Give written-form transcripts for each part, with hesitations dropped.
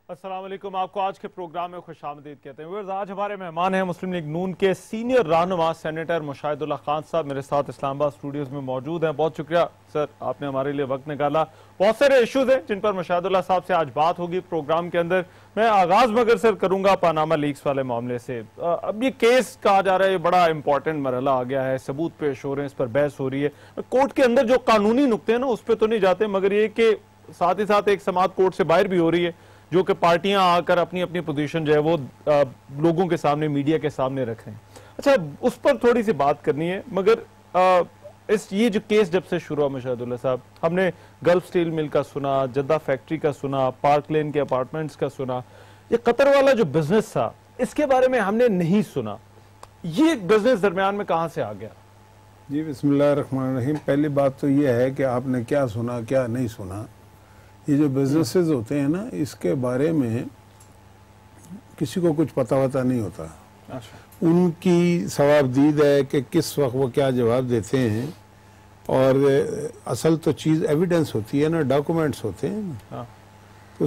السلام علیکم، آپ کو آج کے پروگرام میں خوش آمدید کہتے ہیں۔ آج ہمارے مہمان ہیں مسلم لیگ نون کے سینئر رہنما سینیٹر مشاہد اللہ خان صاحب، میرے ساتھ اسلام آباد اسٹوڈیوز میں موجود ہیں۔ بہت شکریہ سر، آپ نے ہمارے لیے وقت نکالا۔ بہت سارے ایشوز ہیں جن پر مشاہد اللہ صاحب سے آج بات ہوگی پروگرام کے اندر۔ میں آغاز مگر سر کروں گا پاناما لیکس والے معاملے سے۔ اب یہ کیس کہا جا رہا ہے، یہ بڑا امپورٹنٹ مرحلہ آ گیا ہے، ثبوت پیش ہو رہے ہیں، اس پر بحث ہو رہی ہے۔ کورٹ کے اندر جو قانونی نقطے ہیں نا اس پہ تو نہیں جاتے، مگر یہ کہ ساتھ ہی ساتھ ایک سماعت کورٹ سے باہر بھی ہو رہی ہے، جو کہ پارٹیاں آ کر اپنی اپنی پوزیشن جو ہے وہ لوگوں کے سامنے، میڈیا کے سامنے رکھ رہے ہیں۔ اچھا، اس پر تھوڑی سی بات کرنی ہے، مگر یہ جو کیس جب سے شروع ہوا مشاہد اللہ صاحب، ہم نے گلف سٹیل مل کا سنا، جدہ فیکٹری کا سنا، پارک لین کے اپارٹمنٹس کا سنا، یہ قطر والا جو بزنس تھا اس کے بارے میں ہم نے نہیں سنا۔ یہ بزنس درمیان میں کہاں سے آ گیا؟ جی بسم اللہ الرحمن الرحیم۔ پہلی بات تو یہ ہے کہ آپ نے کیا سنا کیا نہیں سنا۔ یہ جو بزنسز ہوتے ہیں نا، اس کے بارے میں کسی کو کچھ پتہ وتا نہیں ہوتا۔ ان کی ثوابدید ہے کہ کس وقت وہ کیا جواب دیتے ہیں، اور اصل تو چیز ایویڈنس ہوتی ہے نا، ڈاکومنٹس ہوتے ہیں۔ تو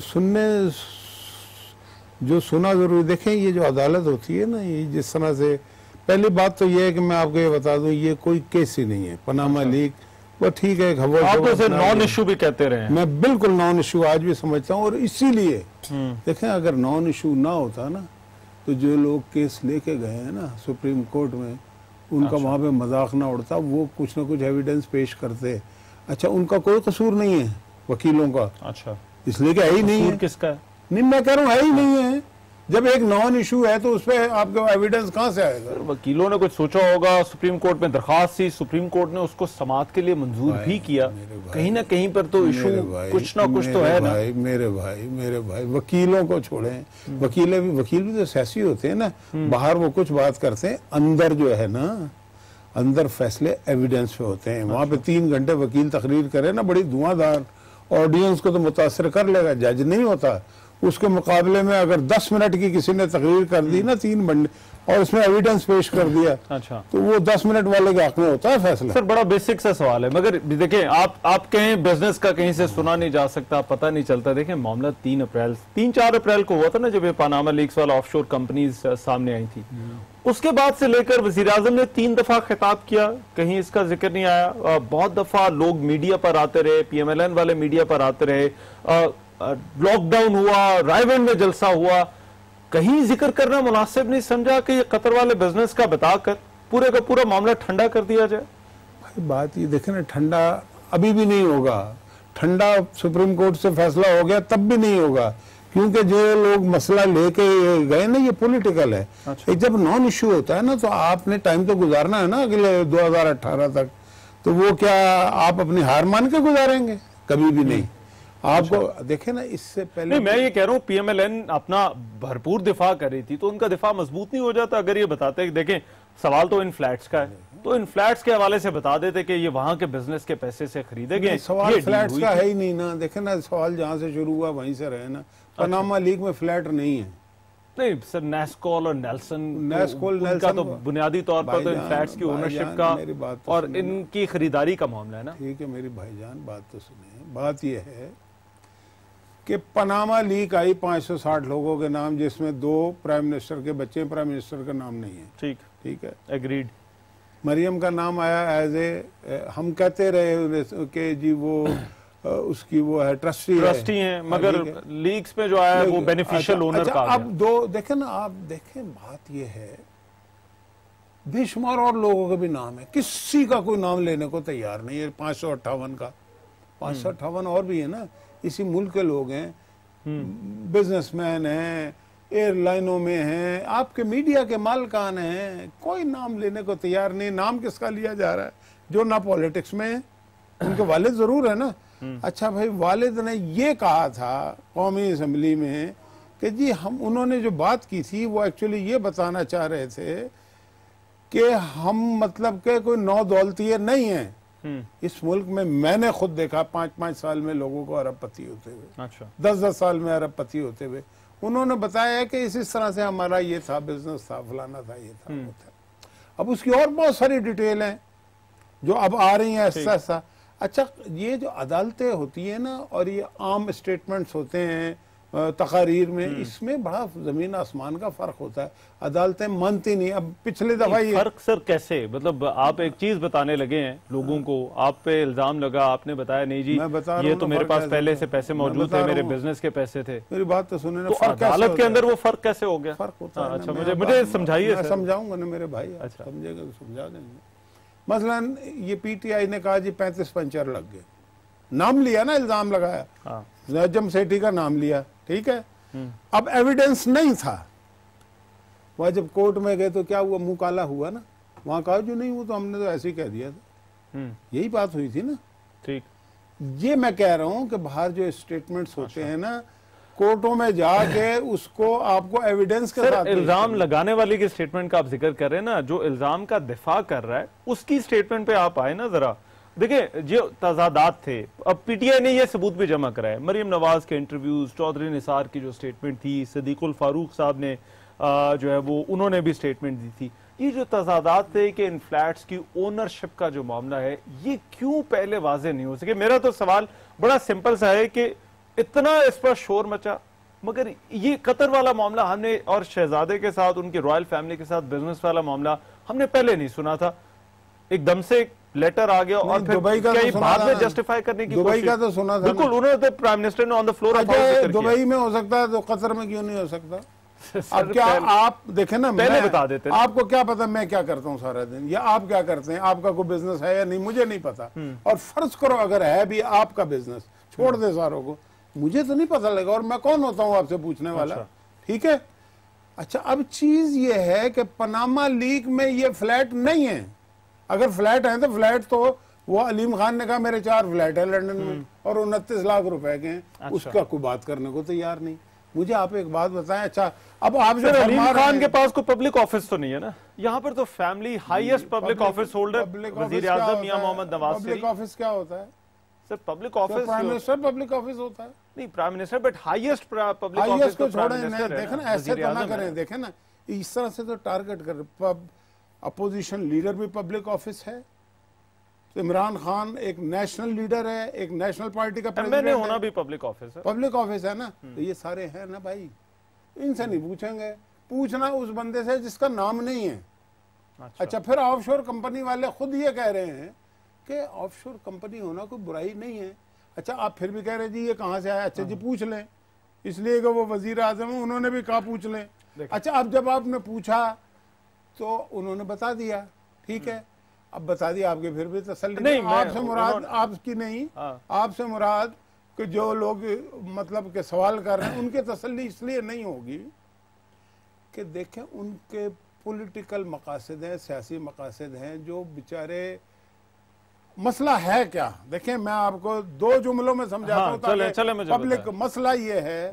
جو سنا ضرور دیکھیں، یہ جو عدالت ہوتی ہے نا، یہ جس طرح سے، پہلی بات تو یہ ہے کہ میں آپ کو یہ بتا دوں، یہ کوئی کیس ہی نہیں ہے پاناما لیک۔ وہ ٹھیک ہے، آپ تو اسے نان ایشو بھی کہتے رہے ہیں۔ میں بالکل نان ایشو آج بھی سمجھتا ہوں، اور اسی لیے دیکھیں اگر نان ایشو نہ ہوتا نا تو جو لوگ کیس لے کے گئے ہیں نا سپریم کورٹ میں، ان کا وہاں پہ مذاق نہ اڑتا، وہ کچھ نہ کچھ ایویڈنس پیش کرتے۔ اچھا، ان کا کوئی قصور نہیں ہے وکیلوں کا، اچھا، اس لیے کہ ہے ہی نہیں ہے۔ کس کا ہے؟ نہیں، میں کہہ رہا ہوں ہے ہی نہیں ہے۔ جب ایک نان ایشو ہے تو اس پہ آپ کو ایویڈنس کہاں سے آئے گا؟ وکیلوں نے کچھ سوچا ہوگا، سپریم کورٹ میں درخواست تھی، سپریم کورٹ نے اس کو سماعت کے لیے منظور بھی کیا۔ کہیں نہ کہیں پر تو ایشو کچھ نہ کچھ تو ہے نا۔ میرے بھائی وکیلوں کو چھوڑیں، وکیل بھی تو سیاسی ہوتے ہیں نا۔ باہر وہ کچھ بات کرتے ہیں، اندر جو ہے نا، اندر فیصلے ایویڈنس پہ ہوتے ہیں۔ وہاں پہ 3 گھنٹے وکیل تقریر کرے نا، بڑی دھواں دار، آڈینس کو تو متاثر کر لے گا، جج نہیں ہوتا۔ اس کے مقابلے میں اگر 10 منٹ کی کسی نے تقریر کر دی نا 3 گھنٹے، اور اس میں ایویڈنس پیش کر دیا، تو وہ 10 منٹ والے کے حق میں ہوتا ہے فیصلہ۔ سر بڑا بیسک سا سوال ہے، مگر دیکھیں آپ کہیں بزنس کا کہیں سے سنا نہیں جا سکتا، پتہ نہیں چلتا۔ دیکھیں معاملہ 3-4 اپریل کو ہوا تھا نا، جب یہ پاناما لیکس والا آف شور کمپنیز سامنے آئی تھی۔ اس کے بعد سے لے کر وزیراعظم نے 3 دفعہ خطاب کیا، کہیں اس کا ذکر نہیں آیا۔ بہت دفعہ لوگ میڈیا پر آتے رہے، پی ایم ایل این والے میڈیا پر آتے رہے، لاک ڈاؤن ہوا، رائے ون میں جلسہ ہوا، کہیں ذکر کرنا مناسب نہیں سمجھا کہ یہ قطر والے بزنس کا بتا کر پورے کا پورا معاملہ ٹھنڈا کر دیا جائے؟ بھائی بات یہ دیکھیں نا، ٹھنڈا ابھی بھی نہیں ہوگا۔ ٹھنڈا سپریم کورٹ سے فیصلہ ہو گیا تب بھی نہیں ہوگا، کیونکہ جو لوگ مسئلہ لے کے گئے نا، یہ پولیٹیکل ہے۔ جب نان ایشو ہوتا ہے نا تو آپ نے ٹائم تو گزارنا ہے نا، اگلے 2018 تک۔ تو وہ کیا آپ اپنی ہار مان کے گزاریں گے؟ کبھی بھی نہیں۔ آپ کو دیکھیں نا، اس سے پہلے نہیں، میں یہ کہہ رہا ہوں پی ایم ایل این اپنا بھرپور دفاع کر رہی تھی، تو ان کا دفاع مضبوط نہیں ہو جاتا اگر یہ بتاتے کہ دیکھیں سوال تو ان فلیٹس کا ہے، تو ان فلیٹس کے حوالے سے بتا دیتے کہ یہ وہاں کے بزنس کے پیسے سے خریدے گئے۔ سوال فلیٹس کا ہے ہی نہیں نا، دیکھیں نا، سوال جہاں سے شروع ہوا وہیں سے رہے نا۔ پاناما لیک میں فلیٹ نہیں ہے۔ نہیں سر، نیسکول اور نیلسن کا تو بنیادی طور پر تو ان فلیٹس کی اونرشپ کا اور ان کی خریداری کا معاملہ ہے نا۔ ٹھیک ہے میری بھائی جان، بات تو سنیں۔ بات یہ ہے کہ پاناما لیک آئی 560 لوگوں کے نام، جس میں 2 پرائم منسٹر کے بچے، پرائم منسٹر کا نام نہیں ہے۔ ٹھیک ہے، ایگریڈ۔ مریم کا نام آیا ایز اے، ہم کہتے رہے کہ جی وہ اس کی وہ ہے ٹرسٹی ہیں، مگر لیکس میں جو آیا وہ بینیفیشل اونر کا آگیا۔ اب دیکھیں نا، آپ دیکھیں بات یہ ہے، بے شمار اور لوگوں کے بھی نام ہے، کسی کا کوئی نام لینے کو تیار نہیں ہے۔ 558 کا 558 اور بھی ہے نا، اسی ملک کے لوگ ہیں، بزنس مین ہیں، ایئر لائنوں میں ہیں، آپ کے میڈیا کے مالکان ہیں، کوئی نام لینے کو تیار نہیں۔ نام کس کا لیا جا رہا ہے؟ جو نہ پولیٹکس میں ہیں، ان کے والد ضرور ہے نا۔ اچھا بھائی، والد نے یہ کہا تھا قومی اسمبلی میں کہ جی انہوں نے جو بات کی تھی وہ ایکچولی یہ بتانا چاہ رہے تھے کہ ہم مطلب کہ کوئی نو دولتیے نہیں ہیں اس ملک میں نے خود دیکھا 5 سال میں لوگوں کو ارب پتی ہوتے ہوئے، 10 سال میں ارب پتی ہوتے ہوئے۔ انہوں نے بتایا کہ اس طرح سے ہمارا یہ تھا، بزنس تھا، فلانا تھا، یہ تھا، وہ تھا۔ اب اس کی اور بہت ساری ڈیٹیل ہیں جو اب آ رہی ہیں ایسا ایسا۔ اچھا، یہ جو عدالتیں ہوتی ہیں نا، اور یہ عام اسٹیٹمنٹس ہوتے ہیں تقاریر میں، اس میں بڑا زمین آسمان کا فرق ہوتا ہے، عدالتیں مانتی نہیں. اب پچھلے دفعہ یہ فرق سر کیسے؟ مطلب آپ ایک چیز بتانے لگے ہیں لوگوں کو، آپ پہ الزام لگا، آپ نے بتایا نہیں جی یہ تو میرے پاس پہلے سے پیسے موجود تھے، میرے بزنس کے پیسے تھے. میری بات تو سنیں نا، تو عدالت کے اندر وہ فرق کیسے ہو گیا؟ فرق ہوتا ہے. اچھا مجھے سمجھائیے. میں سمجھاؤں گا نا میرے بھائی، سمجھے گا تو سمجھا دیں گے. مثلا یہ پی ٹی آئی نے کہا جی 35 پنچر لگ گئے، نام لیا نا، الزام لگایا، نجم سیٹھی کا نام لیا، ٹھیک ہے. اب ایویڈنس نہیں تھا، وہاں جب کورٹ میں گئے تو کیا ہوا؟ منہ کالا ہوا نا. وہاں کہا جو نہیں، وہ تو ہم نے تو ایسے ہی کہہ دیا تھا. یہی بات ہوئی تھی نا. ٹھیک. یہ میں کہہ رہا ہوں کہ باہر جو اسٹیٹمنٹس ہوتے ہیں نا، کورٹوں میں جا کے اس کو آپ کو ایویڈنس کے ساتھ. الزام لگانے والی کی سٹیٹمنٹ کا آپ ذکر کر رہے ہیں نا، جو الزام کا دفاع کر رہا ہے اس کی سٹیٹمنٹ پہ آپ آئے نا ذرا. دیکھیں جو تضادات تھے، اب پی ٹی آئی نے یہ ثبوت بھی جمع کرا ہے، مریم نواز کے انٹرویوز، چودھری نثار کی جو سٹیٹمنٹ تھی، صدیق الفاروق صاحب نے جو ہے وہ انہوں نے بھی سٹیٹمنٹ دی تھی. یہ جو تضادات تھے کہ ان فلیٹس کی اونرشپ کا جو معاملہ ہے، یہ کیوں پہلے واضح نہیں ہو سکے؟ میرا تو سوال بڑا سمپل سا ہے کہ اتنا اس پر شور مچا، مگر یہ قطر والا معاملہ ہم نے، اور شہزادے کے ساتھ ان کی رائل فیملی کے ساتھ بزنس والا معاملہ ہم نے پہلے نہیں سنا تھا. ایک دم سے لیٹر آ گیا اور پھر کئی بعد میں جسٹیفائی کرنے کی کوشش. دبئی کا تو سنا تھا بالکل، انہوں نے تو پرائم منسٹر نے آن دا فلور آف ہاؤس ذکر کیا. دبئی میں ہو سکتا ہے تو قطر میں کیوں نہیں ہو سکتا؟ اب کیا آپ دیکھیں نا، پہلے بتا دیتے آپ کو کیا پتا میں کیا کرتا ہوں سارا دن، یا آپ کیا کرتے ہیں؟ آپ کا کوئی بزنس ہے یا نہیں مجھے نہیں پتا. اور فرض کرو اگر ہے بھی آپ کا بزنس، چھوڑ دے ساروں کو، مجھے تو نہیں پتا لگا، اور میں کون ہوتا ہوں آپ سے پوچھنے والا؟ ٹھیک ہے. اچھا اب چیز یہ ہے کہ پاناما لیک میں یہ فلیٹ نہیں ہے. اگر فلیٹ ہیں تو فلیٹ تو وہ علیم خان نے کہا میرے 4 فلیٹ ہیں لنڈن میں اور 29 لاکھ روپے کے ہیں. اس کا کوئی بات کرنے کو تیار نہیں. مجھے آپ ایک بات بتائیں. اچھا اب آپ جو علیم خان کے پاس کوئی پبلک آفس تو نہیں ہے نا یہاں پر؟ تو family highest public office holder وزیر اعظم میاں محمد نواز شریف. پبلک آفس کیا ہوتا ہے sir? Public office prime minister public office ہوتا ہے. نہیں prime minister, but highest public office کو چھوڑیں. دیکھیں نا ایسے تو نہ کریں، دیکھیں نا اس طرح سے تو ٹارگٹ کر. اپوزیشن لیڈر بھی پبلک آفس ہے. عمران خان ایک نیشنل لیڈر ہے، ایک نیشنل پارٹی کا پریزیڈنٹ ہے، ہونا بھی پبلک آفس ہے. پبلک آفس ہے نا. تو یہ سارے ہیں نا بھائی، ان سے نہیں پوچھیں گے. پوچھنا اس بندے سے جس کا نام نہیں ہے. اچھا پھر آف شور کمپنی والے خود یہ کہہ رہے ہیں کہ آف شور کمپنی ہونا کوئی برائی نہیں ہے. اچھا آپ پھر بھی کہہ رہے جی یہ کہاں سے آیا؟ اچھا جی پوچھ لیں، اس لیے کہ وہ وزیر اعظم ہیں، انہوں نے بھی کہا پوچھ لیں. اچھا اب جب آپ نے پوچھا تو انہوں نے بتا دیا، ٹھیک ہے. اب بتا دیا، آپ کے پھر بھی تسلی نہیں. آپ سے مراد آپ کی نہیں، آپ سے مراد کہ جو لوگ مطلب کہ سوال کر رہے ہیں ان کے تسلی اس لیے نہیں ہوگی کہ دیکھیں ان کے پولیٹیکل مقاصد ہیں، سیاسی مقاصد ہیں، جو بیچارے. مسئلہ ہے کیا؟ دیکھیں میں آپ کو 2 جملوں میں سمجھاتا ہوں. پبلک مسئلہ یہ ہے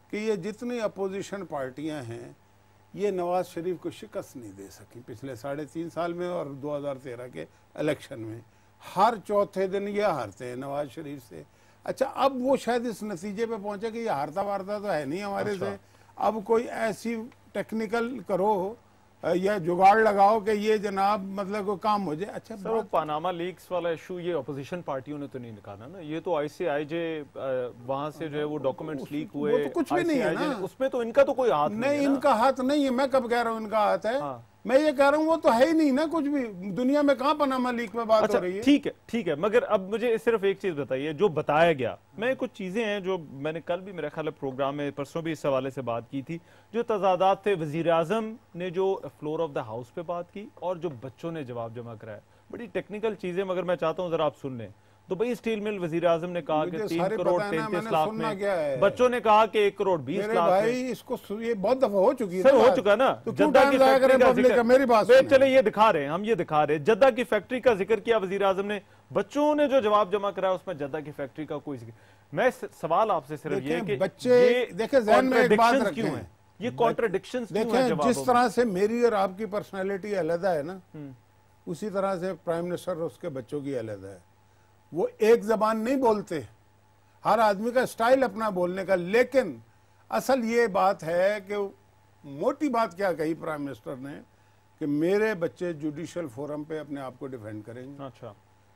کہ یہ جتنی اپوزیشن پارٹیاں ہیں یہ نواز شریف کو شکست نہیں دے سکی پچھلے 3.5 سال میں، اور 2013 کے الیکشن میں ہر چوتھے دن یہ ہارتے ہیں نواز شریف سے. اچھا اب وہ شاید اس نتیجے پہ پہنچے کہ یہ ہارتا وارتا تو ہے نہیں ہمارے سے، اب کوئی ایسی ٹیکنیکل کرو یا جگاڑ لگاؤ کہ یہ جناب مطلب کوئی کام ہو جائے. اچھا سر وہ پاناما لیکس والا ایشو یہ اپوزیشن پارٹیوں نے تو نہیں نکالا نا، یہ تو ICIJ وہاں سے جو ہے وہ ڈاکومنٹس لیک ہوئے، وہ تو کچھ بھی نہیں ہے نا اس میں، تو ان کا تو کوئی ہاتھ نہیں. ان کا ہاتھ نہیں ہے. میں کب کہہ رہا ہوں ان کا ہاتھ ہے؟ میں یہ کہہ رہا ہوں وہ تو ہے ہی نہیں نا کچھ بھی. دنیا میں کہاں پاناما لیک پہ بات ہو رہی ہے؟ ٹھیک ہے، مگر اب مجھے صرف ایک چیز بتائیے جو بتایا گیا. میں کچھ چیزیں ہیں جو میں نے کل بھی میرا خیال ہے پروگرام میں پرسوں بھی اس حوالے سے بات کی تھی، جو تضادات تھے. وزیر اعظم نے جو فلور آف دا ہاؤس پہ بات کی اور جو بچوں نے جواب جمع کرایا، بڑی ٹیکنیکل چیزیں، مگر میں چاہتا ہوں ذرا آپ سن لیں. دبئی اسٹیل مل وزیر اعظم نے کہا کہ 3 کروڑ 33 لاکھ میں، بچوں نے کہا کہ 1 کروڑ 20 لاکھ میں. اس کو یہ بہت دفعہ ہو چکی ہے سر، ہو چکا نا. جدہ کی فیکٹری کا ذکر، چلے یہ دکھا رہے ہیں، ہم یہ دکھا رہے ہیں جدہ کی فیکٹری کا ذکر کیا وزیر اعظم نے. بچوں نے جو جواب جمع کرایا اس میں جدہ کی فیکٹری کا کوئی ذکر. میں سوال آپ سے صرف یہ کہ بچے دیکھیں ذہن میں ایک بات کیوں ہیں، یہ کانٹرڈکشنز کیوں ہیں؟ دیکھیں جس طرح سے میری اور آپ کی پرسنالٹی علیحدہ ہے نا، اسی طرح سے پرائم منسٹر اور اس کے بچوں کی علیحدہ ہے. وہ ایک زبان نہیں بولتے، ہر آدمی کا سٹائل اپنا بولنے کا. لیکن اصل یہ بات ہے کہ موٹی بات کیا کہی پرائم منسٹر نے کہ میرے بچے جوڈیشل فورم پہ اپنے آپ کو ڈیفینڈ کریں گے. اچھا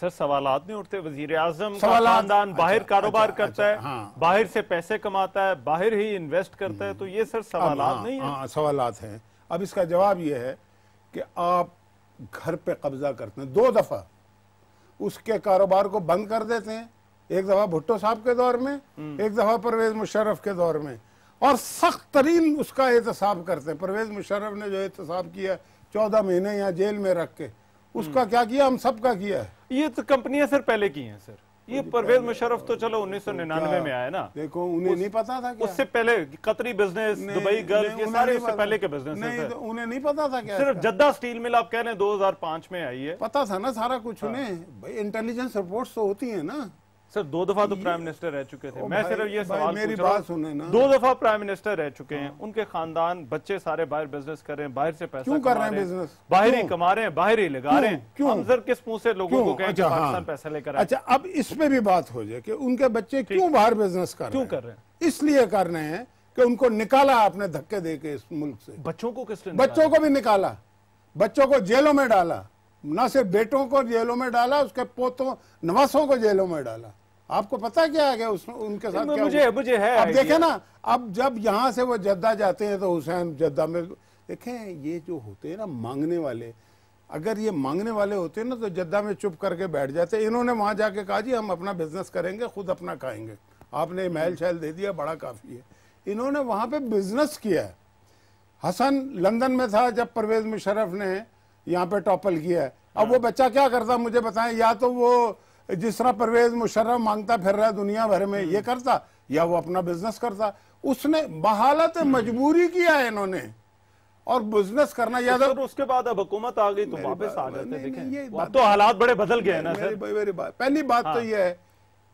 سر سوالات نہیں اٹھتے؟ وزیر اعظم کا خاندان باہر کاروبار کرتا ہے، باہر سے پیسے کماتا ہے، باہر ہی انویسٹ کرتا ہے، تو یہ سر سوالات نہیں ہیں؟ ہاں سوالات ہیں. اب اس کا جواب یہ ہے کہ آپ گھر پہ قبضہ کرتے ہیں. 2 دفعہ اس کے کاروبار کو بند کر دیتے ہیں. ایک دفعہ بھٹو صاحب کے دور میں، ایک دفعہ پرویز مشرف کے دور میں، اور سخت ترین اس کا احتساب کرتے ہیں. پرویز مشرف نے جو احتساب کیا 14 مہینے یہاں جیل میں رکھ کے، اس کا کیا کیا؟ ہم سب کا کیا ہے. یہ تو کمپنیاں سر پہلے کی ہیں سر. یہ پرویز مشرف تو چلو 1999 میں آئے نا. دیکھو انہیں نہیں پتا تھا کیا؟ اس سے پہلے قطری بزنس، دبئی گلف، یہ سارے اس سے پہلے کے بزنس ہیں. نہیں تو انہیں نہیں پتا تھا کیا؟ صرف جدہ سٹیل مل آپ کہہ رہے ہیں 2005 میں آئی ہے. پتا تھا نا سارا کچھ انہیں. بھائی انٹیلیجنس رپورٹس تو ہوتی ہیں نا. سر 2 دفعہ تو پرائم منسٹر رہ چکے تھے. میں صرف یہ سوال میری پوچھ رہا بات سنیں نا. 2 دفعہ پرائم منسٹر رہ چکے ہیں، ان کے خاندان بچے سارے باہر بزنس کر رہے ہیں، باہر سے پیسہ کیوں کر رہے ہیں بزنس؟ باہر ہی کما رہے ہیں، باہر ہی لگا رہے ہیں. کیوں؟ ہم سر کس منہ سے لوگوں کو کہیں کہ پاکستان پیسہ لے کر آئے؟ اچھا اب اس پہ بھی بات ہو جائے کہ ان کے بچے کیوں باہر بزنس کر رہے ہیں؟ کیوں کر رہے ہیں؟ اس لیے کر رہے ہیں کہ ان کو نکالا آپ نے دھکے دے کے اس ملک سے. بچوں کو کس نے بچوں کو بھی نکالا، بچوں کو جیلوں میں ڈالا. نہ صرف بیٹوں کو جیلوں میں ڈالا، اس کے پوتوں نواسوں کو جیلوں میں ڈالا. آپ کو پتا کیا ہے کہ ان کے ساتھ کیا؟ مجھے ہے. اب دیکھیں نا، اب جب یہاں سے وہ جدہ جاتے ہیں تو حسین جدہ میں دیکھیں یہ جو ہوتے ہیں نا مانگنے والے، اگر یہ مانگنے والے ہوتے ہیں نا تو جدہ میں چپ کر کے بیٹھ جاتے. انہوں نے وہاں جا کے کہا جی ہم اپنا بزنس کریں گے، خود اپنا کھائیں گے. آپ نے محل شہل دے دیا، بڑا کافی ہے. انہوں نے وہاں پہ بزنس کیا ہے. حسن لندن میں تھا جب پرویز مشرف نے یہاں پہ ٹاپل کیا ہے. اب وہ بچہ کیا کرتا مجھے بتائیں؟ یا تو وہ جس طرح پرویز مشرف مانگتا پھر رہا ہے دنیا بھر میں یہ کرتا، یا وہ اپنا بزنس کرتا. اس نے بحالت مجبوری کیا ہے انہوں نے، اور بزنس کرنا یاد. اس کے بعد اب حکومت آ گئی تو واپس آ جاتے ہیں. دیکھیں تو حالات بڑے بدل گئے ہیں نا سر. پہلی بات تو یہ ہے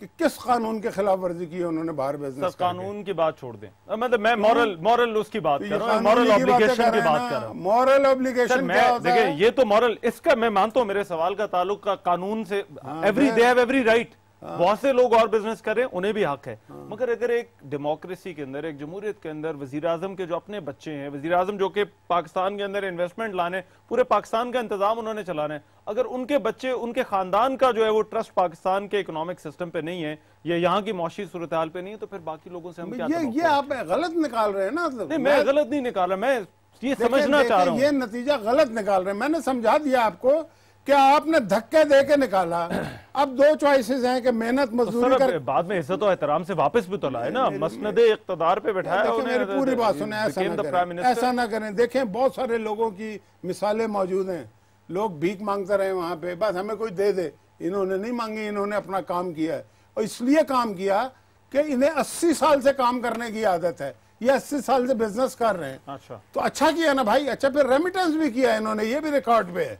کہ کس قانون کے خلاف ورزی کی ہے انہوں نے باہر بزنس؟ سر قانون کی بات چھوڑ دیں، مطلب میں مورل اس کی بات کر رہا ہوں، مورل اوبلیگیشن کی بات کر رہا ہوں. مورل اوبلیگیشن کیا ہوتا ہے؟ دیکھیں یہ تو مورل، اس کا میں مانتا ہوں میرے سوال کا تعلق کا قانون سے. they have every right. بہت سے لوگ اور بزنس کریں، انہیں بھی حق ہے. مگر اگر ایک ڈیموکریسی کے اندر، ایک جمہوریت کے اندر وزیر اعظم کے جو اپنے بچے ہیں، وزیر اعظم جو کہ پاکستان کے اندر انویسٹمنٹ لانے، پورے پاکستان کا انتظام انہوں نے چلانا ہے، اگر ان کے بچے، ان کے خاندان کا جو ہے وہ ٹرسٹ پاکستان کے اکنامک سسٹم پہ نہیں ہے یا یہاں کی معاشی صورتحال پہ نہیں ہے، تو پھر باقی لوگوں سے ہم کیا یہ آپ غلط نکال رہے ہیں نا. نہیں میں غلط نہیں نکال رہا، میں یہ سمجھنا چاہ رہا ہوں. یہ نتیجہ غلط نکال رہے ہیں. میں نے سمجھا دیا آپ کو کہ آپ نے دھکے دے کے نکالا. اب 2 چوائسز ہیں کہ محنت مزدوری کر بعد میں عزت و احترام سے واپس بھی تو لائے نا، مسند اقتدار پہ بٹھایا. میری پوری بات سنیں، ایسا نہ کریں. دیکھیں بہت سارے لوگوں کی مثالیں موجود ہیں. لوگ بھیک مانگتے رہے وہاں پہ، بس ہمیں کوئی دے دے. انہوں نے نہیں مانگی، انہوں نے اپنا کام کیا ہے. اور اس لیے کام کیا کہ انہیں 80 سال سے کام کرنے کی عادت ہے. یہ 80 سال سے بزنس کر رہے ہیں. تو اچھا کیا نا بھائی. اچھا پھر ریمیٹنس بھی کیا انہوں نے، یہ بھی ریکارڈ پہ ہے.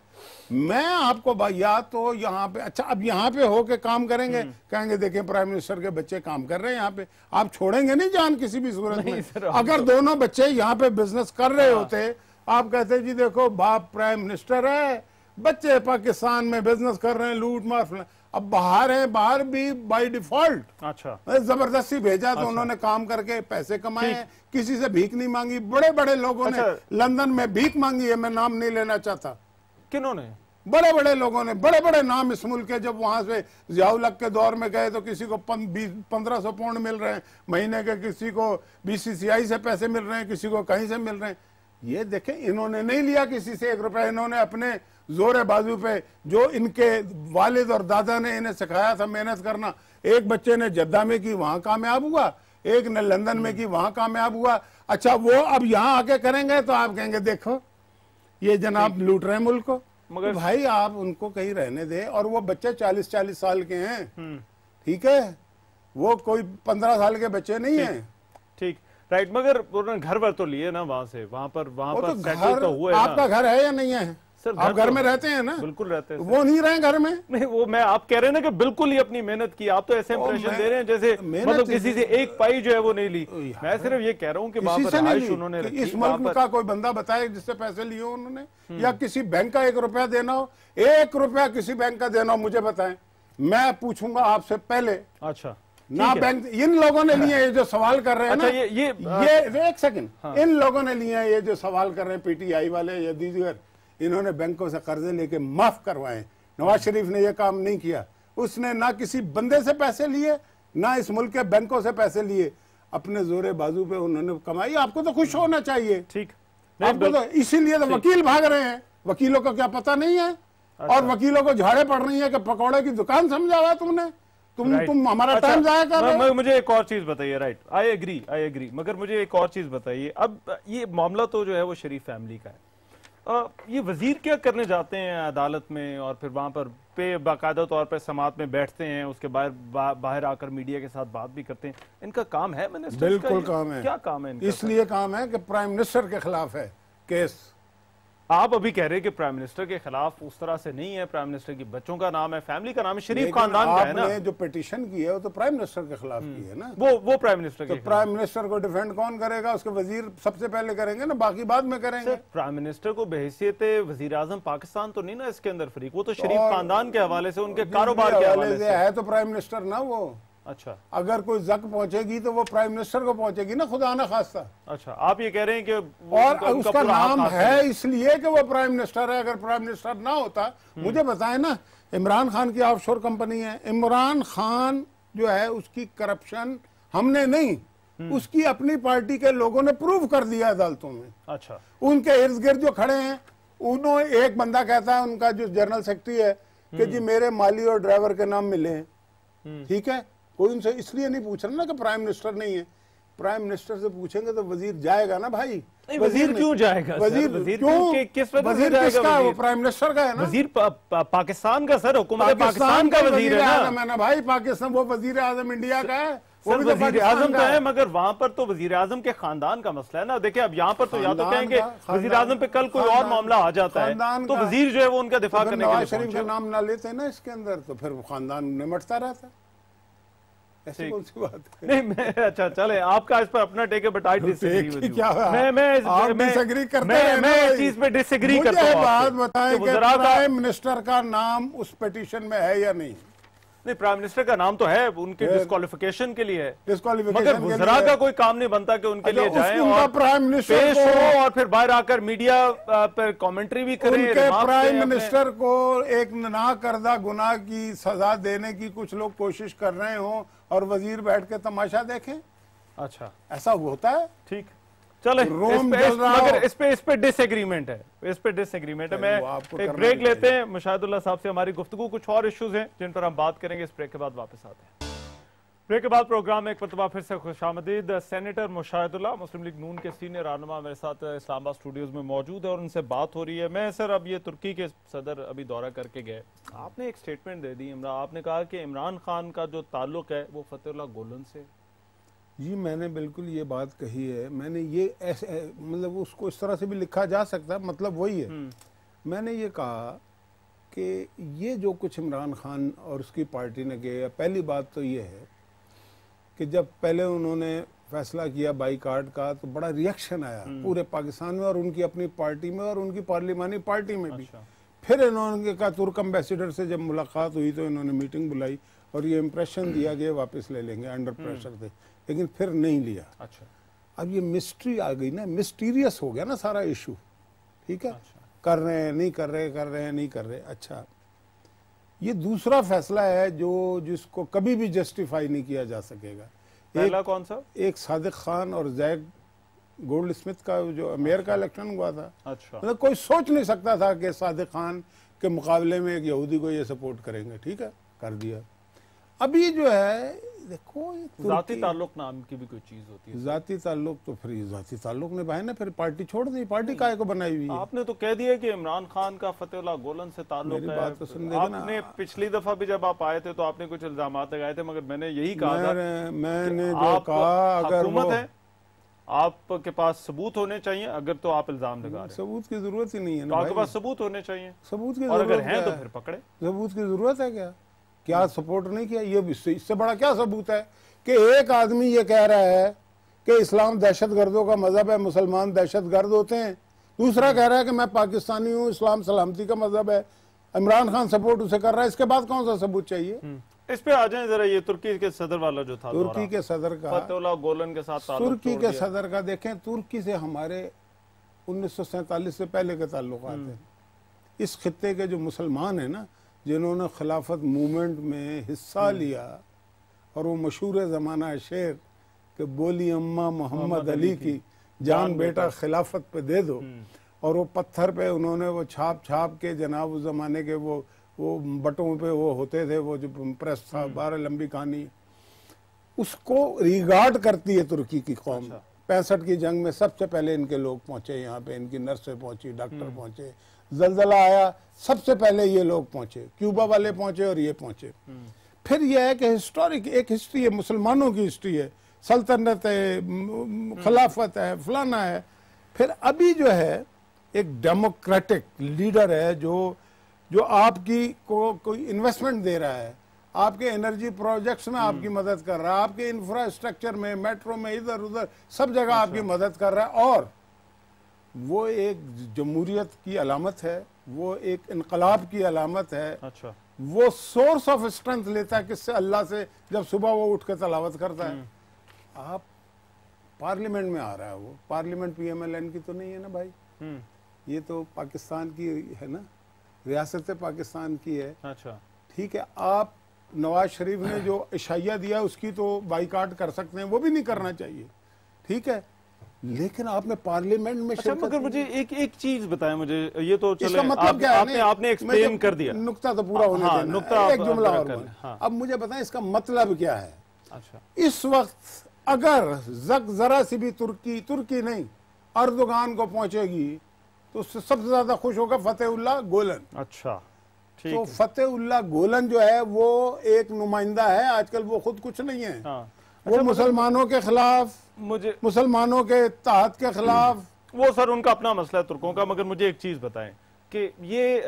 میں آپ کو یا تو یہاں پہ اچھا اب یہاں پہ ہو کے کام کریں گے، کہیں گے دیکھیں پرائم منسٹر کے بچے کام کر رہے ہیں یہاں پہ، آپ چھوڑیں گے نہیں جان کسی بھی صورت میں. اگر دونوں بچے یہاں پہ بزنس کر رہے ہوتے، آپ کہتے جی دیکھو باپ پرائم منسٹر ہے، بچے پاکستان میں بزنس کر رہے ہیں، لوٹ مار. اب باہر ہیں، باہر بھی بائی ڈیفالٹ زبردستی بھیجا تو انہوں نے کام کر کے پیسے کمائے ہیں. کسی سے بھیک نہیں مانگی. بڑے بڑے لوگوں نے لندن میں بھیک مانگی ہے، میں نام نہیں لینا چاہتا. کنہوں نے؟ بڑے بڑے لوگوں نے، بڑے بڑے نام اس ملک کے. جب وہاں سے ضیاء الحق کے دور میں گئے تو کسی کو 1500 پاؤنڈ مل رہے ہیں مہینے کے، کسی کو BCCI سے پیسے مل رہے ہیں، کسی کو کہیں سے مل رہے ہیں. یہ دیکھیں انہوں نے نہیں لیا کسی سے 1 روپے. انہوں نے اپنے زور بازو پہ، جو ان کے والد اور دادا نے انہیں سکھایا تھا محنت کرنا. ایک بچے نے جدہ میں کی، وہاں کامیاب ہوا. ایک نے لندن میں کی، وہاں کامیاب ہوا. اچھا وہ اب یہاں آ کے کریں گے تو آپ کہیں گے دیکھو یہ جناب لوٹ رہے ہیں ملک کو. مگر بھائی آپ ان کو کہیں رہنے دیں. اور وہ بچے 40 سال کے ہیں، ٹھیک ہے، وہ کوئی 15 سال کے بچے نہیں ہیں. ٹھیک رائٹ. مگر گھر پر تو لیے نا وہاں سے، وہاں پر سیٹل تو ہوئے. آپ کا گھر ہے یا نہیں ہے؟ آپ گھر میں رہتے ہیں نا؟ بالکل رہتے ہیں. وہ نہیں رہے گھر میں؟ نہیں وہ میں آپ کہہ رہے ہیں نا کہ بالکل ہی اپنی محنت کی. آپ تو ایسے امپریشن دے رہے ہیں جیسے مطلب کسی سے ایک پائی جو ہے وہ نہیں لی. میں صرف یہ کہہ رہا ہوں کہ وہاں پر رہائش انہوں نے رکھی. اس ملک کا کوئی بندہ بتائے جس سے پیسے لیے ہو انہوں نے، یا کسی بینک کا 1 روپیہ دینا ہو، 1 روپیہ کسی بینک کا دینا ہو مجھے بتائیں. میں پوچھوں گا آپ سے پہلے. اچھا نہ بینک ان لوگوں نے لیے یہ جو سوال کر رہے ہیں نا، یہ ایک سیکنڈ، ان لوگوں نے لیے یہ جو سوال کر رہے ہیں PTI والے یا دیگر، انہوں نے بینکوں سے قرضے لے کے معاف کروائے. نواز شریف نے یہ کام نہیں کیا. اس نے نہ کسی بندے سے پیسے لیے نہ اس ملک کے بینکوں سے پیسے لیے, اپنے زور بازو پہ انہوں نے کمائی. آپ کو تو خوش ہونا چاہیے. ٹھیک, آپ کو تو اسی لیے تو وکیل بھاگ رہے ہیں. وکیلوں کو کیا پتہ نہیں ہے, اور وکیلوں کو جھاڑے پڑ رہی ہیں کہ پکوڑے کی دکان سمجھا ہوا تم نے, تم ہمارا ٹائم ضائع کر رہے ہو. مجھے ایک اور چیز بتائیے. رائٹ, آئی ایگری, مگر مجھے ایک اور چیز بتائیے. اب یہ معاملہ تو جو ہے وہ شریف فیملی کا ہے. یہ وزیر کیا کرنے جاتے ہیں عدالت میں, اور پھر وہاں پر باقاعدہ طور پر سماعت میں بیٹھتے ہیں, اس کے باہر آ کر میڈیا کے ساتھ بات بھی کرتے ہیں. ان کا کام ہے منسٹر؟ بالکل کام ہے. کیا کام ہے ان کا؟ اس لیے کام ہے کہ پرائم منسٹر کے خلاف ہے کیس. آپ ابھی کہہ رہے ہیں کہ پرائم منسٹر کے خلاف اس طرح سے نہیں ہے. پرائم منسٹر کی بچوں کا نام ہے, فیملی کا نام ہے, شریف خاندان کا ہے نا. آپ نے جو پیٹیشن کی ہے وہ تو پرائم منسٹر کے خلاف کی ہے نا. وہ پرائم منسٹر تو پرائم منسٹر کو ڈیفینڈ کون کرے گا؟ اس کے وزیر سب سے پہلے کریں گے نا, باقی بعد میں کریں گے. پرائم منسٹر کو بحیثیت وزیر اعظم پاکستان تو نہیں نا اس کے اندر فریق, وہ تو شریف خاندان کے حوالے سے, ان کے کاروبار کے حوالے سے ہے. تو پرائم منسٹر نا وہ. اچھا, اگر کوئی زک پہنچے گی تو وہ پرائم منسٹر کو پہنچے گی نا, خدا نہ خواستہ. اچھا, آپ یہ کہہ رہے ہیں کہ اور اس کا نام ہے اس لیے کہ وہ پرائم منسٹر ہے. اگر پرائم منسٹر نہ ہوتا, مجھے بتائیں نا, عمران خان کی آف شور کمپنی ہے. عمران خان جو ہے اس کی کرپشن ہم نے نہیں, اس کی اپنی پارٹی کے لوگوں نے پروف کر دیا عدالتوں میں. اچھا, ان کے ارد گرد جو کھڑے ہیں, انہوں ایک بندہ کہتا ہے ان کا جو جنرل سیکرٹری ہے کہ جی میرے مالی اور ڈرائیور کے نام ملے ہیں. ٹھیک ہے, کوئی ان سے اس لیے نہیں پوچھ رہا نا کہ پرائم منسٹر نہیں ہے. پرائم منسٹر سے پوچھیں گے تو وزیر جائے گا نا بھائی. وزیر کیوں جائے گا؟ وزیر کس کا ہے؟ وہ پرائم منسٹر کا ہے نا. وزیر پاکستان کا, سر حکومت پاکستان کا وزیر ہے نا بھائی. پاکستان وہ وزیر اعظم انڈیا کا ہے, وہ وزیر اعظم کا ہے, مگر وہاں پر تو وزیر اعظم کے خاندان کا مسئلہ ہے نا. دیکھیں اب یہاں پر تو یا تو کہیں کہ وزیر اعظم پہ کل کوئی اور معاملہ آ جاتا ہے تو وزیر جو ہے وہ ان کا دفاع کرنے کے لیے نواز شریف کا نام نہ لیتے نا اس کے اندر, تو پھر خاندان نمٹتا رہتا. ایسی کون سی بات ہے؟ نہیں, اچھا چلے, آپ کا اس پر اپنا ٹیک ہے, but I disagree with you. میں اس چیز پہ ڈس ایگری کرتا ہوں. مجھے بات بتائیں کہ پرائم منسٹر کا نام اس پیٹیشن میں ہے یا نہیں؟ نہیں, پرائم منسٹر کا نام تو ہے, ان کے ڈسکوالیفیکیشن کے لیے ہے, مگر وزراء کا کوئی کام نہیں بنتا کہ ان کے لیے جائیں اور پیش ہو اور پھر باہر آ کر میڈیا پر کامنٹری بھی کریں. ان کے پرائم منسٹر کو ایک نہ کردہ گناہ کی سزا دینے کی کچھ لوگ کوشش کر رہے ہوں اور وزیر بیٹھ کے تماشا دیکھیں. اچھا, ایسا ہوتا ہے؟ ٹھیک, چلے, مگر اس پہ ڈس ایگریمنٹ ہے, میں ایک بریک لیتے ہیں. مشاہد اللہ صاحب سے ہماری گفتگو, کچھ اور ایشوز ہیں جن پر ہم بات کریں گے. اس بریک کے بعد واپس آتے ہیں. بریک کے بعد پروگرام میں ایک مرتبہ پھر سے خوش آمدید. سینیٹر مشاہد اللہ, مسلم لیگ نون کے سینئر رہنما میرے ساتھ اسلام آباد اسٹوڈیوز میں موجود ہے اور ان سے بات ہو رہی ہے. میں سر, اب یہ ترکی کے صدر ابھی دورہ کر کے گئے, آپ نے ایک سٹیٹمنٹ دے دی. آپ نے کہا کہ عمران خان کا جو تعلق ہے وہ فتح اللہ گولن سے. جی میں نے بالکل یہ بات کہی ہے. میں نے یہ ایسے مطلب اس کو اس طرح سے بھی لکھا جا سکتا ہے, مطلب وہی ہے. میں نے یہ کہا کہ یہ جو کچھ عمران خان اور اس کی پارٹی نے کیا, پہلی بات تو یہ ہے کہ جب پہلے انہوں نے فیصلہ کیا بائی کاٹ کا تو بڑا ریئیکشن آیا پورے پاکستان میں اور ان کی اپنی پارٹی میں اور ان کی پارلیمانی پارٹی میں بھی. پھر انہوں نے کہا ترک امبیسیڈر سے جب ملاقات ہوئی تو انہوں نے میٹنگ بلائی اور یہ امپریشن دیا کہ واپس لے لیں گے, انڈر پریشر تھے, لیکن پھر نہیں لیا. اب یہ مسٹری آ گئی نا, مسٹیریس ہو گیا نا سارا ایشو. ٹھیک ہے, کر رہے ہیں نہیں کر رہے نہیں کر رہے. اچھا, یہ دوسرا فیصلہ ہے جس کو کبھی بھی جسٹیفائی نہیں کیا جا سکے گا. پہلا کون سا؟ ایک صادق خان اور زیگ گولڈ اسمتھ کا جو میئر کا الیکشن ہوا تھا. مطلب کوئی سوچ نہیں سکتا تھا کہ صادق خان کے مقابلے میں ایک یہودی کو یہ سپورٹ کریں گے. ٹھیک ہے, کر دیا. ابھی جو ہے دیکھو, ذاتی تعلق نام کی بھی کوئی چیز ہوتی ہے. ذاتی تعلق تو پھر ذاتی تعلق نبھائے نا, پھر پارٹی چھوڑ دی. پارٹی کائے کو بنائی ہوئی ہے؟ آپ نے تو کہہ دیا کہ عمران خان کا فتح اللہ گولن سے تعلق ہے. آپ نے پچھلی دفعہ بھی جب آپ آئے تھے تو آپ نے کچھ الزامات لگائے تھے, مگر میں نے یہی کہا تھا میں نے جو کہا اگر حکومت ہے آپ کے پاس ثبوت ہونے چاہیے, اگر تو آپ الزام لگا رہے ہیں. ثبوت کی ضرورت ہی نہیں ہے آپ کے پاس ثبوت ہونے چاہیے. ثبوت کی اور ضرورت اگر ہیں تو پھر پکڑے. ثبوت کی ضرورت ہے کیا سپورٹ نہیں کیا؟ یہ اس سے بڑا کیا ثبوت ہے کہ ایک آدمی یہ کہہ رہا ہے کہ اسلام دہشت گردوں کا مذہب ہے, مسلمان دہشت گرد ہوتے ہیں. دوسرا کہہ رہا ہے کہ میں پاکستانی ہوں, اسلام سلامتی کا مذہب ہے. عمران خان سپورٹ اسے کر رہا ہے. اس کے بعد کون سا ثبوت چاہیے؟ اس پہ آ جائیں ذرا. یہ ترکی کے صدر والا جو تھا, ترکی کے صدر کا, فتح اللہ گولن کے ساتھ تعلق. ترکی کے صدر کا دیکھیں, ترکی سے ہمارے 1947 سے پہلے کے تعلقات ہیں. اس خطے کے جو مسلمان ہیں نا, جنہوں نے خلافت موومنٹ میں حصہ لیا، اور وہ مشہور زمانہ شعر کہ بولی اماں محمد علی کی جان بیٹا خلافت پہ دے دو، اور وہ پتھر پہ انہوں نے وہ چھاپ چھاپ کے جناب اس زمانے کے وہ بٹوں پہ وہ ہوتے تھے، وہ جو پریس تھا، بارہ لمبی کہانی، اس کو ریگارڈ کرتی ہے ترکی کی قوم۔ 65 کی جنگ میں سب سے پہلے ان کے لوگ پہنچے یہاں پہ، ان کی نرسیں پہنچی، ڈاکٹر پہنچے، زلزلہ آیا سب سے پہلے یہ لوگ پہنچے، کیوبا والے پہنچے اور یہ پہنچے۔ پھر یہ ہے کہ ہسٹورک ایک ہسٹری ہے، مسلمانوں کی ہسٹری ہے، سلطنت ہے، خلافت ہے، فلانا ہے۔ پھر ابھی جو ہے ایک ڈیموکریٹک لیڈر ہے جو آپ کی کوئی انویسٹمنٹ دے رہا ہے، آپ کے انرجی پروجیکٹس میں آپ کی مدد کر رہا ہے، آپ کے انفراسٹرکچر میں، میٹرو میں، ادھر ادھر سب جگہ آپ کی مدد کر رہا ہے، اور وہ ایک جمہوریت کی علامت ہے، وہ ایک انقلاب کی علامت ہے۔ وہ سورس آف اسٹرینتھ لیتا ہے کس سے؟ اللہ سے، جب صبح وہ اٹھ کے تلاوت کرتا ہے۔ آپ پارلیمنٹ میں آ رہا ہے، وہ parliament P M L N کی تو نہیں ہے نا بھائی، یہ تو پاکستان کی ہے نا، ریاست پاکستان کی ہے۔ ٹھیک ہے، آپ نواز شریف نے جو عشائیہ دیا اس کی تو بائیکاٹ کر سکتے ہیں، وہ بھی نہیں کرنا چاہیے، ٹھیک ہے، لیکن آپ نے پارلیمنٹ میں شرکت۔ مگر مجھے ایک چیز بتائیں، مجھے یہ تو اس کا مطلب کیا ہے؟ آپ نے ایکسپلین کر دیا، نقطہ تو پورا ہونے دینا، ایک جملہ اور اب مجھے بتائیں اس کا مطلب کیا ہے؟ اس وقت اگر ذرا سی بھی ترکی نہیں اردوغان کو پہنچے گی تو اس سے سب سے زیادہ خوش ہوگا فتح اللہ گولن۔ اچھا، تو فتح اللہ گولن جو ہے وہ ایک نمائندہ ہے، آج کل وہ خود کچھ نہیں ہے، وہ مسلمانوں کے خلاف، مسلمانوں کے اتحاد کے خلاف، وہ سر ان کا اپنا مسئلہ ہے ترکوں کا۔ مگر مجھے ایک چیز بتائیں کہ یہ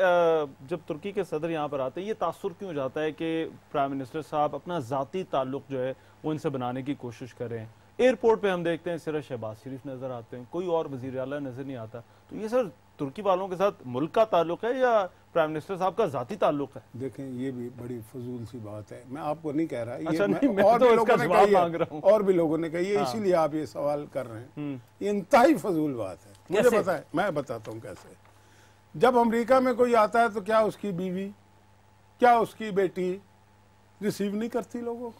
جب ترکی کے صدر یہاں پر آتے ہیں، یہ تاثر کیوں جاتا ہے کہ پرائم منسٹر صاحب اپنا ذاتی تعلق جو ہے وہ ان سے بنانے کی کوشش کر رہے ہیں؟ ایئرپورٹ پہ ہم دیکھتے ہیں صرف شہباز شریف نظر آتے ہیں، کوئی اور وزیر اعلیٰ نظر نہیں آتا۔ تو یہ سر ترکی والوں کے ساتھ ملک کا تعلق ہے یا پرائم منسٹر صاحب کا ذاتی تعلق ہے؟ دیکھیں یہ بھی بڑی فضول سی بات ہے، میں آپ کو نہیں کہہ رہا، اور بھی لوگوں نے کہی ہے، اسی لیے آپ یہ سوال کر رہے ہیں، یہ انتہائی فضول بات ہے۔ مجھے پتا ہے، میں بتاتا ہوں کیسے۔ جب امریکہ میں کوئی آتا ہے تو کیا اس کی بیوی، کیا اس کی بیٹی ریسیو نہیں کرتی لوگوں کو؟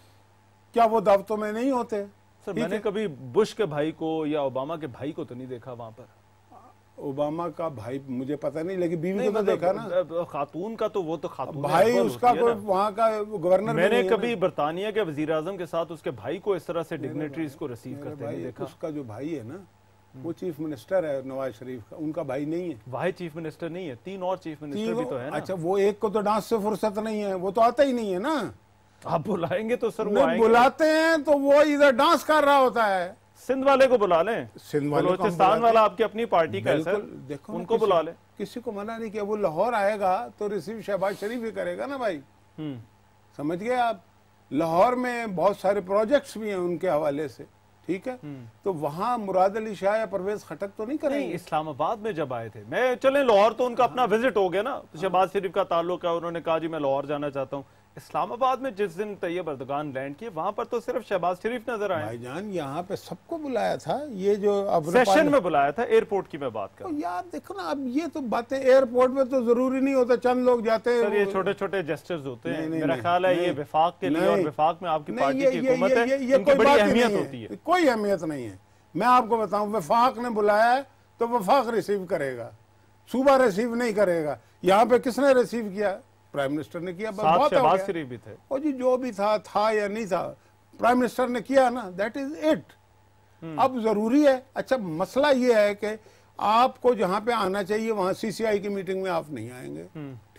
کیا وہ دعوتوں میں نہیں ہوتے؟ سر میں نے کبھی بش کے بھائی کو یا اوباما کے بھائی کو تو نہیں دیکھا وہاں پر۔ اوباما کا بھائی مجھے پتہ نہیں، لیکن بیوی کو تو دیکھا نا۔ خاتون کا تو وہ تو خاتون بھائی اس کا کوئی وہاں کا گورنر، میں نے کبھی برطانیہ کے وزیر اعظم کے ساتھ اس کے بھائی کو اس طرح سے ڈگنیٹریز کو ریسیو کرتے نہیں دیکھا۔ اس کا جو بھائی ہے نا وہ چیف منسٹر ہے نواز شریف کا، ان کا بھائی نہیں ہے۔ واحد چیف منسٹر نہیں ہے، 3 اور چیف منسٹر بھی تو ہے نا۔ اچھا، وہ ایک کو تو ڈانس سے فرصت نہیں ہے، وہ تو آتا ہی نہیں ہے نا۔ آپ بلائیں گے تو سر وہ آئیں گے، بلاتے ہیں تو وہ ادھر ڈانس کر رہا ہوتا ہے۔ سندھ والے کو بلا لیں، بلوچستان والا آپ کی اپنی پارٹی کا ہے سر، ان کو بلا لیں۔ کسی کو منع نہیں کیا، وہ لاہور آئے گا تو ریسیو شہباز شریف ہی کرے گا نا بھائی، سمجھ گئے آپ؟ لاہور میں بہت سارے پروجیکٹس بھی ہیں ان کے حوالے سے، ٹھیک ہے، تو وہاں مراد علی شاہ یا پرویز خٹک تو نہیں کریں گے۔ اسلام آباد میں جب آئے تھے، میں چلیں لاہور تو ان کا اپنا وزٹ ہو گیا نا، شہباز شریف کا تعلق ہے، انہوں نے کہا جی میں لاہور جانا چاہتا ہوں۔ اسلام آباد میں جس دن طیب اردگان لینڈ کیے وہاں پر تو صرف شہباز شریف نظر آئے۔ بھائی جان یہاں پہ سب کو بلایا تھا، یہ جو سیشن میں بلایا تھا، ایئرپورٹ کی میں بات کر رہا ہوں۔ یار دیکھو نا، اب یہ تو باتیں ایئرپورٹ میں تو ضروری نہیں ہوتا، چند لوگ جاتے ہیں، یہ چھوٹے چھوٹے جیسچرز ہوتے ہیں۔ میرا خیال ہے یہ وفاق کے لیے، اور وفاق میں آپ کی پارٹی کی حکومت ہے، ان کی بڑی اہمیت ہوتی ہے۔ کوئی اہمیت نہیں ہے، میں آپ کو بتاؤں، وفاق نے بلایا ہے تو وفاق ریسیو کرے گا، صوبہ ریسیو نہیں کرے گا۔ یہاں پہ کس نے ریسیو کیا؟ پرائم منسٹر نے کیا، ساتھ شہباز شریف بھی تھے۔ اور جی جو بھی تھا یا نہیں تھا، پرائم منسٹر نے کیا نا، دیٹ از اٹ۔ اب ضروری ہے، اچھا مسئلہ یہ ہے کہ آپ کو جہاں پہ آنا چاہیے وہاں سی سی آئی کی میٹنگ میں آپ نہیں آئیں گے،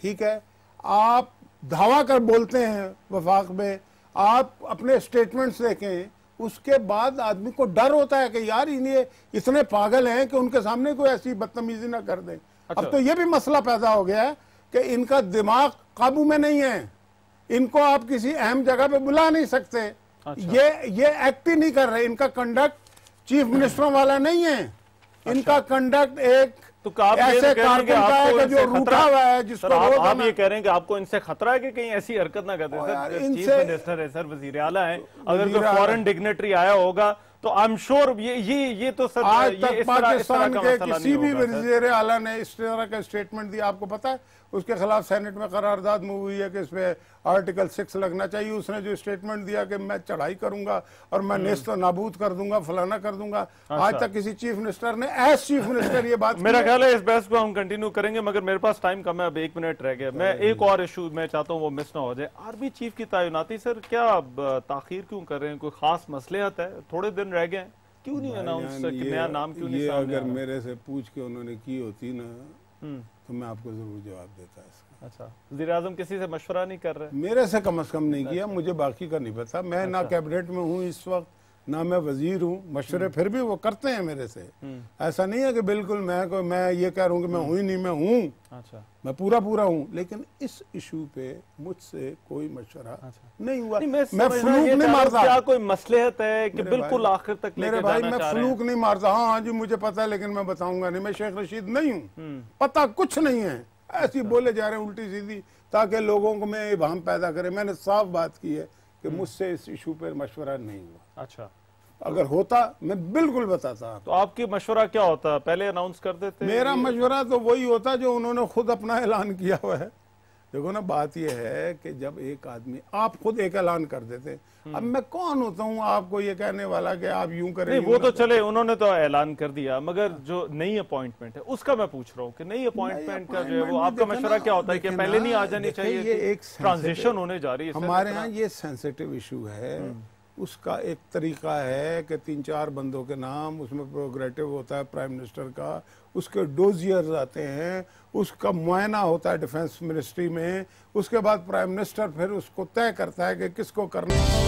ٹھیک ہے، آپ دھاوا کر بولتے ہیں وفاق میں، آپ اپنے سٹیٹمنٹس دیکھیں، اس کے بعد آدمی کو ڈر ہوتا ہے کہ یار یہ اتنے پاگل ہیں کہ ان کے سامنے کوئی ایسی بدتمیزی نہ کر دیں۔ اب تو یہ بھی مسئلہ پیدا ہو گیا ہے کہ ان کا دماغ قابو میں نہیں ہے، ان کو آپ کسی اہم جگہ پہ بلا نہیں سکتے، یہ ایکٹ ہی نہیں کر رہے، ان کا کنڈکٹ چیف منسٹروں والا نہیں ہے، ان کا کنڈکٹ ایک ایسے کارکن کا ہے جو روٹا ہوا ہے، جس کو آپ یہ کہہ رہے ہیں کہ آپ کو ان سے خطرہ ہے کہ کہیں ایسی حرکت نہ کرتے؟ سر چیف منسٹر ہے، سر وزیر اعلیٰ ہیں، اگر کوئی فورن ڈگنیٹری آیا ہوگا تو I'm sure یہ تو سر آج تک پاکستان کے کسی بھی وزیر اعلیٰ نے اس طرح کا اسٹیٹمنٹ دیا؟ آپ کو پتا ہے اس کے خلاف سینٹ میں قرارداد موو ہوئی ہے کہ اس پہ آرٹیکل 6 لگنا چاہیے. اس نے جو اسٹیٹمنٹ دیا کہ میں چڑھائی کروں گا اور میں نیست و نابود کر دوں گا، فلانا کر دوں گا، آج تک کسی چیف منسٹر نے ایز چیف منسٹر یہ بات میرا خیال ہے اس بحث کو ہم کنٹینیو کریں گے، مگر میرے پاس ٹائم کم ہے، اب 1 منٹ رہ گیا. میں ایک اور ایشو میں چاہتا ہوں وہ مس نہ ہو جائے. آرمی چیف کی تعیناتی سر کیا تاخیر کیوں کر رہے ہیں؟ کوئی خاص مصلحت ہے؟ تھوڑے دن رہ گئے، کیوں نہیں اناؤنس، نیا نام کیوں نہیں سامنے؟ اگر میرے سے پوچھ کے انہوں نے کی ہوتی نا تو میں آپ کو ضرور جواب دیتا اس کا. اچھا، وزیر اعظم کسی سے مشورہ نہیں کر رہے؟ میرے سے کم از کم نہیں کیا، مجھے باقی کا نہیں پتا. میں نہ کیبنٹ میں ہوں اس وقت، نہ میں وزیر ہوں. مشورے پھر بھی وہ کرتے ہیں میرے سے. ایسا نہیں ہے کہ بالکل میں یہ کہہ رہا ہوں کہ میں ہوں ہی نہیں، میں ہوں. اچھا، میں پورا ہوں. لیکن اس ایشو پہ مجھ سے کوئی مشورہ نہیں ہوا. میں فلوک نہیں مارتا. کیا کوئی مصلحت ہے کہ بالکل آخر تک لے کے میرے بھائی، میں فلوک نہیں مارتا. ہاں جی مجھے پتا ہے، لیکن میں بتاؤں گا نہیں. میں شیخ رشید نہیں ہوں، پتا کچھ نہیں ہے. ایسی بولے جا رہے ہیں الٹی سیدھی تاکہ لوگوں کو میں ابہام پیدا کرے. میں نے صاف بات کی ہے کہ مجھ سے اس ایشو پر مشورہ نہیں ہوا. اچھا، اگر ہوتا میں بالکل بتاتا. تو آپ کی مشورہ کیا ہوتا؟ پہلے اناؤنس کر دیتے؟ میرا مشورہ تو وہی ہوتا جو انہوں نے خود اپنا اعلان کیا ہوا ہے. دیکھو نا، بات یہ ہے کہ جب ایک آدمی، آپ خود ایک اعلان کر دیتے. اب میں کون ہوتا ہوں آپ کو یہ کہنے والا کہ آپ یوں کریں؟ نہیں، وہ تو چلے انہوں نے تو اعلان کر دیا، مگر جو نئی اپوائنٹمنٹ ہے اس کا میں پوچھ رہا ہوں کہ نئی اپوائنٹمنٹ کا جو ہے وہ آپ کا مشورہ کیا ہوتا ہے کہ پہلے نہیں آ جانی چاہیے؟ یہ ایک ٹرانزیشن ہونے جا رہی ہے ہمارے ہاں، یہ سینسیٹیو ایشو ہے. اس کا ایک طریقہ ہے کہ 3-4 بندوں کے نام، اس میں پروگریٹو ہوتا ہے پرائم منسٹر کا، اس کے ڈوزیئرز آتے ہیں، اس کا معائنہ ہوتا ہے ڈیفنس منسٹری میں، اس کے بعد پرائم منسٹر پھر اس کو طے کرتا ہے کہ کس کو کرنا